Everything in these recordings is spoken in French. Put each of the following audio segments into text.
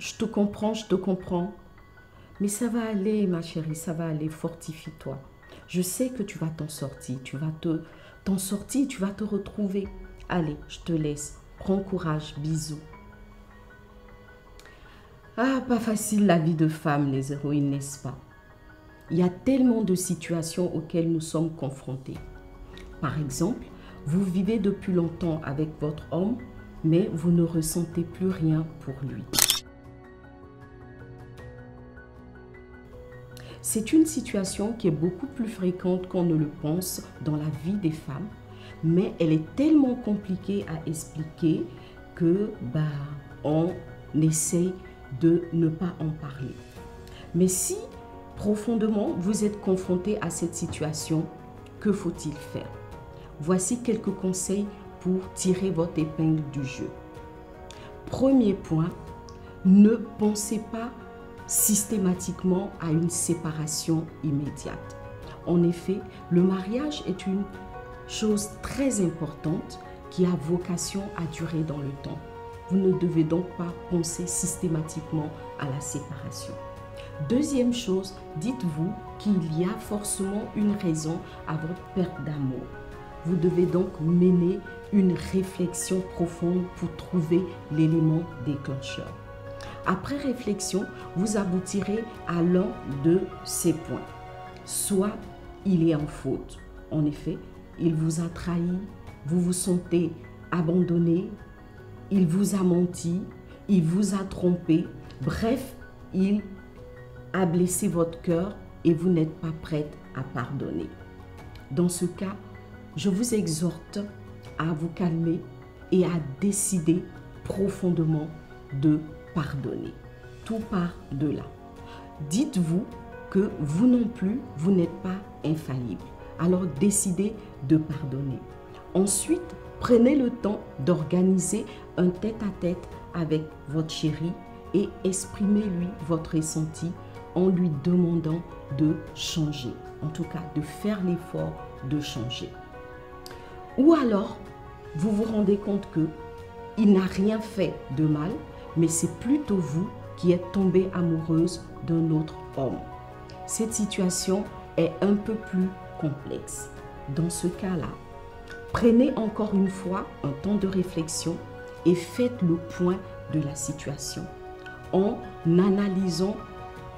je te comprends, je te comprends. Mais ça va aller, ma chérie, ça va aller, fortifie-toi. Je sais que tu vas t'en sortir, t'en sortir, tu vas te retrouver. Allez, je te laisse. Prends courage, bisous. Ah, pas facile la vie de femme, les héroïnes, n'est-ce pas? Il y a tellement de situations auxquelles nous sommes confrontés. Par exemple, vous vivez depuis longtemps avec votre homme, mais vous ne ressentez plus rien pour lui. C'est une situation qui est beaucoup plus fréquente qu'on ne le pense dans la vie des femmes, mais elle est tellement compliquée à expliquer que on essaie de ne pas en parler. Mais si profondément vous êtes confronté à cette situation, que faut-il faire? Voici quelques conseils pour tirer votre épingle du jeu. Premier point, ne pensez pas systématiquement à une séparation immédiate. En effet, le mariage est une chose très importante qui a vocation à durer dans le temps. Vous ne devez donc pas penser systématiquement à la séparation. Deuxième chose, dites-vous qu'il y a forcément une raison à votre perte d'amour. Vous devez donc mener une réflexion profonde pour trouver l'élément déclencheur. Après réflexion, vous aboutirez à l'un de ces points. Soit il est en faute. En effet, il vous a trahi, vous vous sentez abandonné, il vous a menti, il vous a trompé. Bref, il a blessé votre cœur et vous n'êtes pas prête à pardonner. Dans ce cas, je vous exhorte à vous calmer et à décider profondément de pardonner. Tout part de là. Dites-vous que vous non plus, vous n'êtes pas infaillible. Alors décidez de pardonner. Ensuite, prenez le temps d'organiser un tête-à-tête avec votre chéri et exprimez-lui votre ressenti en lui demandant de changer. En tout cas, de faire l'effort de changer. Ou alors, vous vous rendez compte qu'il n'a rien fait de mal, mais c'est plutôt vous qui êtes tombée amoureuse d'un autre homme. Cette situation est un peu plus complexe. Dans ce cas-là, prenez encore une fois un temps de réflexion et faites le point de la situation en analysant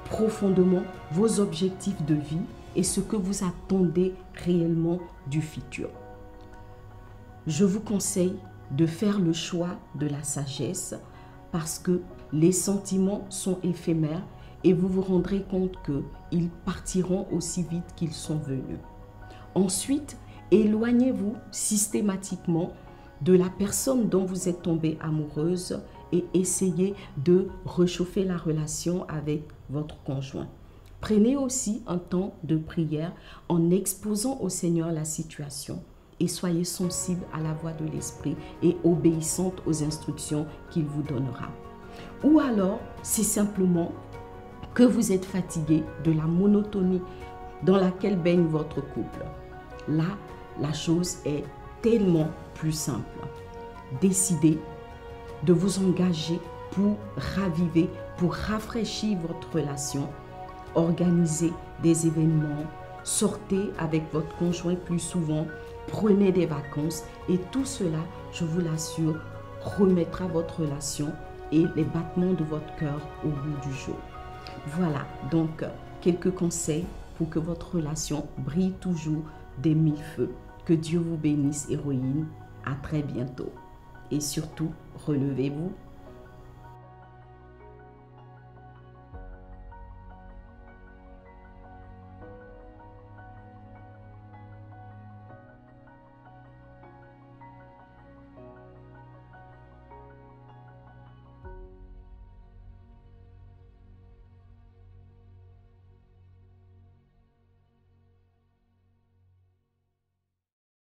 profondément vos objectifs de vie et ce que vous attendez réellement du futur. Je vous conseille de faire le choix de la sagesse parce que les sentiments sont éphémères et vous vous rendrez compte qu'ils partiront aussi vite qu'ils sont venus. Ensuite, éloignez-vous systématiquement de la personne dont vous êtes tombée amoureuse et essayez de réchauffer la relation avec votre conjoint. Prenez aussi un temps de prière en exposant au Seigneur la situation et soyez sensible à la voix de l'Esprit et obéissante aux instructions qu'il vous donnera. Ou alors, c'est simplement que vous êtes fatigué de la monotonie dans laquelle baigne votre couple. Là, la chose est tellement plus simple. Décidez de vous engager pour raviver, pour rafraîchir votre relation. Organisez des événements, sortez avec votre conjoint plus souvent, prenez des vacances et tout cela, je vous l'assure, remettra votre relation et les battements de votre cœur au bout du jour. Voilà, donc quelques conseils pour que votre relation brille toujours des mille feux. Que Dieu vous bénisse, héroïne. À très bientôt. Et surtout, relevez-vous.